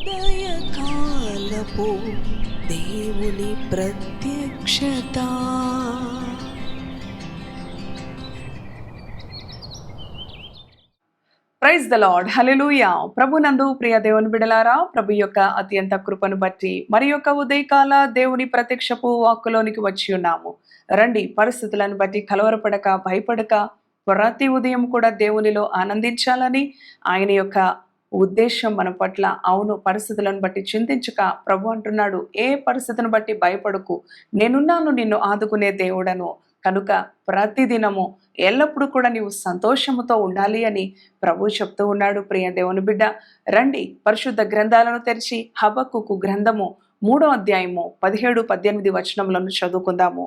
ఉదయకాలపు దేవుని ప్రత్యక్షత. ప్రైజ్ ద లార్డ్, హల్లెలూయా. ప్రభునందు ప్రియ దేవుని బిడలారా, ప్రభు యొక్క అత్యంత కృపను బట్టి మరి యొక్క ఉదయకాల దేవుని ప్రత్యక్షపు వాక్కులోనికి వచ్చి ఉన్నాము. రండి, పరిస్థితులను బట్టి కలవరపడక భయపడక ప్రతి ఉదయం కూడా దేవునిలో ఆనందించాలని ఆయన యొక్క ఉద్దేశం మన పట్ల. అవును, పరిస్థితులను బట్టి చింతించక ప్రభు అంటున్నాడు, ఏ పరిస్థితిని బట్టి భయపడకు, నేనున్నాను, నిన్ను ఆదుకునే దేవుడను. కనుక ప్రతిదినము ఎల్లప్పుడూ కూడా నీవు సంతోషముతో ఉండాలి అని ప్రభు చెప్తూ ఉన్నాడు. ప్రియ దేవుని బిడ్డ, రండి పరిశుద్ధ గ్రంథాలను తెరిచి హబక్కుకు గ్రంథము 3వ అధ్యాయము 17-18 వచనములను చదువుకుందాము.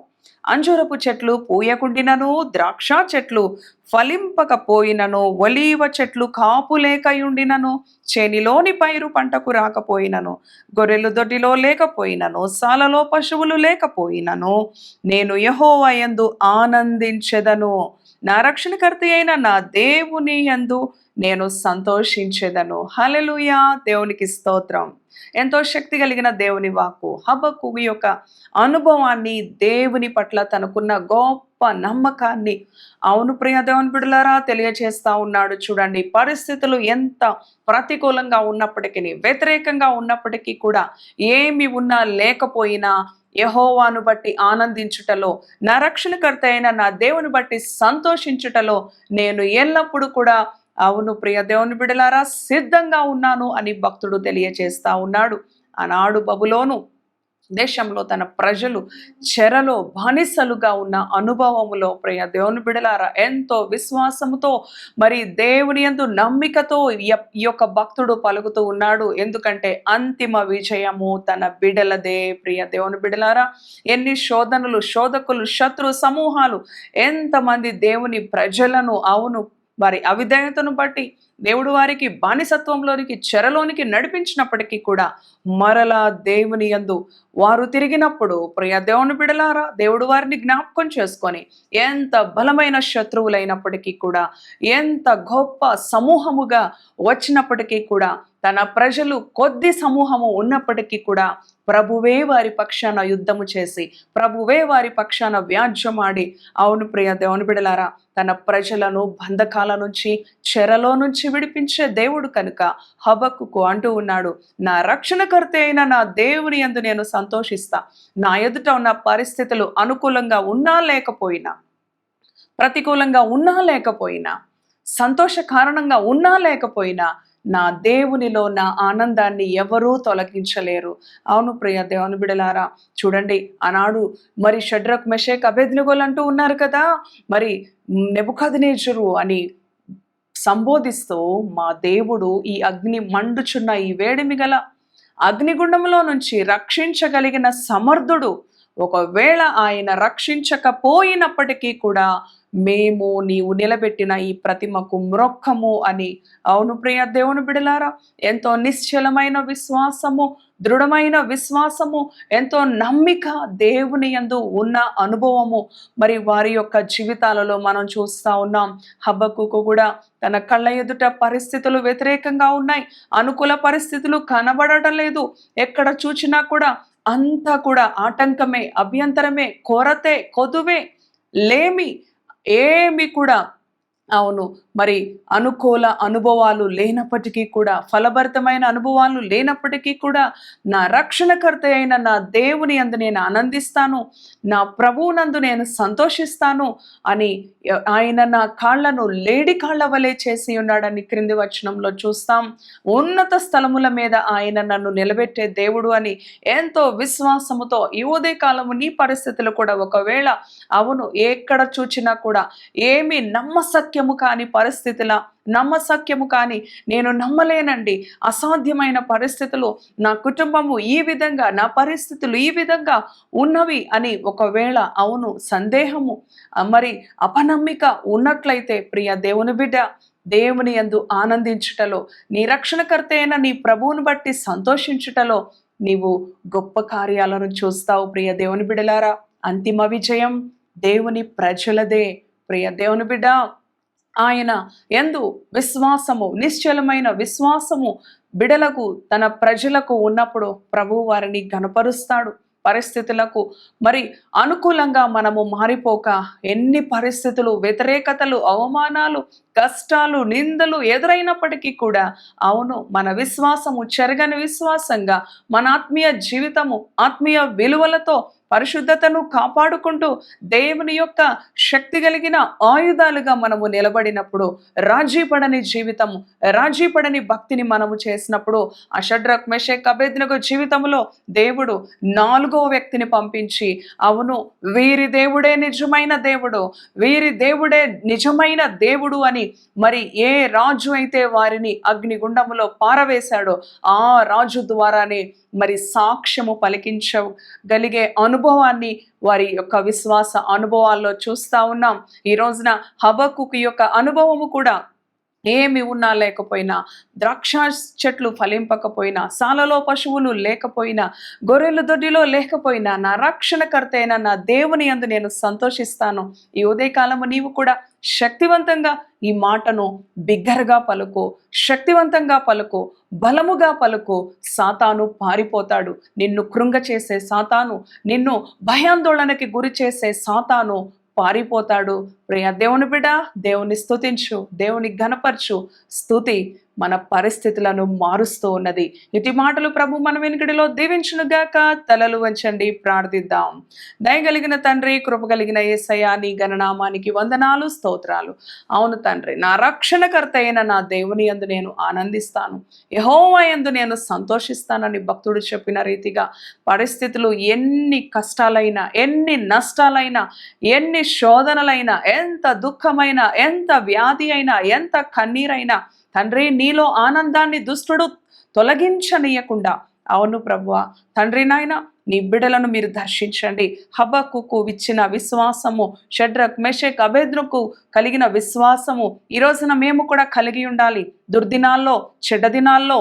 అంజూరపు చెట్లు పూయకుండినను, ద్రాక్ష చెట్లు ఫలింపకపోయినను, ఒలీవ చెట్లు కాపు లేకయుండినను, చేనిలోని పైరు పంటకు రాకపోయినను, గొర్రెలు దొడ్డిలో లేకపోయినను, సాలలో పశువులు లేకపోయినను, నేను యెహోవా యందు ఆనందించెదను, నా రక్షణకర్త అయిన నా దేవుని యందు నేను సంతోషించెదను. హల్లెలూయా, దేవునికి స్తోత్రం. ఎంతో శక్తి కలిగిన దేవుని వాక్కు హబక్కుకు యొక్క అనుభవాన్ని, దేవుని పట్ల తనకున్న గొప్ప నమ్మకాన్ని, అవును ప్రియ దేవుని బిడ్డలారా, తెలియచేస్తా ఉన్నాడు. చూడండి, పరిస్థితులు ఎంత ప్రతికూలంగా ఉన్నప్పటికీ, వ్యతిరేకంగా ఉన్నప్పటికీ కూడా, ఏమి ఉన్నా లేకపోయినా యెహోవాను బట్టి ఆనందించుటలో, నా రక్షణకర్త అయిన నా దేవుని బట్టి సంతోషించుటలో నేను ఎల్లప్పుడూ కూడా, అవును ప్రియ దేవుని బిడ్డలారా, సిద్ధంగా ఉన్నాను అని భక్తుడు తెలియచేస్తా ఉన్నాడు. ఆనాడు బబులోను దేశంలో తన ప్రజలు చెరలో బానిసలుగా ఉన్న అనుభవములో ప్రియ దేవుని బిడలారా, ఎంతో విశ్వాసముతో మరి దేవుని యందు నమ్మికతో ఈ యొక్క భక్తుడు పలుకుతూ ఉన్నాడు. ఎందుకంటే అంతిమ విజయము తన బిడలదే. ప్రియ దేవుని బిడలారా, ఎన్ని శోధనలు, శోధకులు, శత్రు సమూహాలు, ఎంతమంది దేవుని ప్రజలను, అవును వారి అవిధేయతను బట్టి దేవుడు వారికి బానిసత్వంలోనికి, చెరలోనికి నడిపించినప్పటికీ కూడా మరలా దేవుని యందు వారు తిరిగినప్పుడు ప్రియ దేవుని బిడలారా, దేవుడు వారిని జ్ఞాపకం చేసుకొని ఎంత బలమైన శత్రువులైనప్పటికీ కూడా, ఎంత గొప్ప సమూహముగా వచ్చినప్పటికీ కూడా, తన ప్రజలు కొద్ది సమూహము ఉన్నప్పటికీ కూడా ప్రభువే వారి పక్షాన యుద్ధము చేసి, ప్రభువే వారి పక్షాన వ్యాజ్యమాడి, అవును ప్రియ దేవుని బిడలారా, తన ప్రజలను బంధకాల నుంచి, చెరలో నుంచి విడిపించే దేవుడు కనుక హబక్కుకు అంటూ ఉన్నాడు, నా రక్షణకర్త అయిన నా దేవుని యందు నేను సంతోషిస్తా. నా ఎదుట ఉన్న పరిస్థితులు అనుకూలంగా ఉన్నా లేకపోయినా, ప్రతికూలంగా ఉన్నా లేకపోయినా, సంతోష కారణంగా ఉన్నా లేకపోయినా, నా దేవునిలో నా ఆనందాన్ని ఎవరూ తొలగించలేరు. అవును ప్రియ దేవుని బిడలారా, చూడండి, ఆనాడు మరి షడ్రక్, మెషక్, అబేద్నెగోలు అంటూ ఉన్నారు కదా, మరి నెబుకద్నెజరు అని సంబోధిస్తూ, మా దేవుడు ఈ అగ్ని మండుచున్న ఈ వేడిమి గల అగ్నిగుండంలో నుంచి రక్షించగలిగిన సమర్థుడు. ఒకవేళ ఆయన రక్షించకపోయినప్పటికీ కూడా మేము నీవు నిలబెట్టిన ఈ ప్రతిమకు మ్రొక్కము అని, అవును ప్రియ దేవుని బిడలారా, ఎంతో నిశ్చలమైన విశ్వాసము, దృఢమైన విశ్వాసము, ఎంతో నమ్మిక దేవుని యందు ఉన్న అనుభవము మరి వారి యొక్క జీవితాలలో మనం చూస్తూ ఉన్నాం. హబక్కుకు కూడా తన కళ్ళ ఎదుట పరిస్థితులు వ్యతిరేకంగా ఉన్నాయి, అనుకూల పరిస్థితులు కనబడటం లేదు, ఎక్కడ చూచినా కూడా అంతా కూడా ఆటంకమే, అభ్యంతరమే, కొరతే, కొదువే, లేమి, ఏమి కూడా, అవును మరి అనుకూల అనుభవాలు లేనప్పటికీ కూడా, ఫలభరితమైన అనుభవాలు లేనప్పటికీ కూడా, నా రక్షణకర్త అయిన నా దేవుని యందు నేను ఆనందిస్తాను, నా ప్రభువునందు నేను సంతోషిస్తాను అని ఆయన నా కాళ్లను లేడి కాళ్ల వలె చేసి ఉన్నాడని క్రింది వచనంలో చూస్తాం. ఉన్నత స్థలముల మీద ఆయన నన్ను నిలబెట్టే దేవుడు అని ఎంతో విశ్వాసముతో ఈ ఉదయ కాలము నీ పరిస్థితులు కూడా ఒకవేళ, అవును ఎక్కడ చూచినా కూడా ఏమి నమ్మశక్యము కాని పరిస్థితుల, నమ్మశక్యము కానీ నేను నమ్మలేనండి, అసాధ్యమైన పరిస్థితులు, నా కుటుంబము ఈ విధంగా, నా పరిస్థితులు ఈ విధంగా ఉన్నవి అని ఒకవేళ, అవును సందేహము, మరి అపనమ్మిక ఉన్నట్లయితే ప్రియ దేవుని బిడ్డ, దేవుని యందు ఆనందించుటలో, నీ రక్షణకర్త అయిన నీ ప్రభువును బట్టి సంతోషించుటలో నీవు గొప్ప కార్యాలను చూస్తావు. ప్రియ దేవుని బిడ్డలారా, అంతిమ విజయం దేవుని ప్రజలదే. ప్రియ దేవుని బిడ్డ, ఆయన యందు విశ్వాసము, నిశ్చలమైన విశ్వాసము బిడలకు, తన ప్రజలకు ఉన్నప్పుడు ప్రభువు వారిని ఘనపరుస్తాడు. పరిస్థితులకు మరి అనుకూలంగా మనము మారిపోక, ఎన్ని పరిస్థితులు, వ్యతిరేకతలు, అవమానాలు, కష్టాలు, నిందలు ఎదురైనప్పటికీ కూడా అవును, మన విశ్వాసము చెరగని విశ్వాసంగా, మన ఆత్మీయ జీవితము ఆత్మీయ విలువలతో పరిశుద్ధతను కాపాడుకుంటూ దేవుని యొక్క శక్తి కలిగిన ఆయుధాలుగా మనము నిలబడినప్పుడు, రాజీపడని జీవితము, రాజీపడని భక్తిని మనము చేసినప్పుడు, ఆ షడ్రక్ మెషక్ అబేద్నెగో జీవితంలో దేవుడు 4వ వ్యక్తిని పంపించి, అవును వీరి దేవుడే నిజమైన దేవుడు, వీరి దేవుడే నిజమైన దేవుడు అని మరి ఏ రాజు అయితే వారిని అగ్నిగుండములో పారవేశాడో ఆ రాజు ద్వారానే మరి సాక్ష్యము పలికించగలిగే అనుభవాన్ని వారి యొక్క విశ్వాస అనుభవాల్లో చూస్తూ ఉన్నాం. ఈ రోజున హబక్కుకు యొక్క అనుభవము కూడా ఏమి ఉన్నా లేకపోయినా, ద్రాక్ష చెట్లు ఫలింపకపోయినా, సాలలో పశువులు లేకపోయినా, గొర్రెలు దొడ్డిలో లేకపోయినా, నా రక్షణకర్త అయిన నా దేవుని యందు నేను సంతోషిస్తాను. ఈ ఉదయకాలము నీవు కూడా శక్తివంతంగా ఈ మాటను బిగ్గరగా పలుకు, శక్తివంతంగా పలుకు, బలముగా పలుకు. సాతాను పారిపోతాడు. నిన్ను కృంగ చేసే సాతాను, నిన్ను భయాందోళనకి గురి చేసే సాతాను పారిపోతాడు. ప్రియ దేవుని బిడ్డ, దేవుని స్తుతించు, దేవుని ఘనపరచు. స్తుతి మన పరిస్థితులను మారుస్తూ ఉన్నది. ఇటు మాటలు ప్రభు మన వెనుకడిలో దీవించునుగాక. తలలు వంచండి, ప్రార్థిద్దాం. దయగలిగిన తండ్రి, కృపగలిగిన యేసయ్య, నీ ఘననామానికి వందనాలు, స్తోత్రాలు. అవును తండ్రి, నా రక్షణకర్త అయిన నా దేవుని యందు నేను ఆనందిస్తాను, యెహోవా యందు నేను సంతోషిస్తానని భక్తుడు చెప్పిన రీతిగా పరిస్థితులు ఎన్ని కష్టాలైనా, ఎన్ని నష్టాలైనా, ఎన్ని శోధనలైనా, ఎంత దుఃఖమైనా, ఎంత వ్యాధి అయినా, ఎంత కన్నీరైనా తండ్రి, నీలో ఆనందాన్ని దుష్టుడు తొలగించనీయకుండా, అవును ప్రభువా తండ్రి నాయన, నీ బిడ్డలను మీరు దర్శించండి. హబక్కుకు ఇచ్చిన విశ్వాసము, షడ్రక్ మెషక్ అబేద్నెగోకు కలిగిన విశ్వాసము ఈ రోజున మేము కూడా కలిగి ఉండాలి. దుర్దినాల్లో, చెడ్డ దినాల్లో,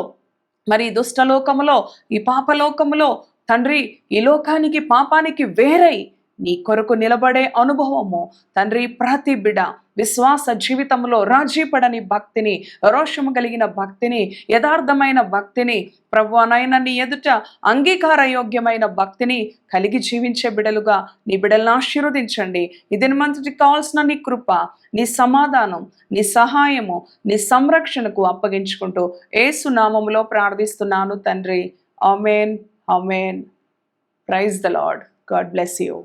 మరి దుష్టలోకములో, ఈ పాపలోకములో తండ్రి, ఈ లోకానికి పాపానికి వేరై నీ కొరకు నిలబడే అనుభవము తండ్రి, ప్రతి బిడ్డ విశ్వాస జీవితంలో రాజీపడని భక్తిని, రోషము కలిగిన భక్తిని, యథార్థమైన భక్తిని, ప్రభువా నాయన నీ ఎదుట అంగీకారయోగ్యమైన భక్తిని కలిగి జీవించే బిడలుగా నీ బిడలను ఆశీర్వదించండి. ఇది మంతటికి కావాల్సిన నీ కృప, నీ సమాధానం, నీ సహాయము, నీ సంరక్షణకు అప్పగించుకుంటూ యేసు నామములో ప్రార్థిస్తున్నాను తండ్రి. ఆమేన్, ఆమేన్. Praise the Lord. God bless you.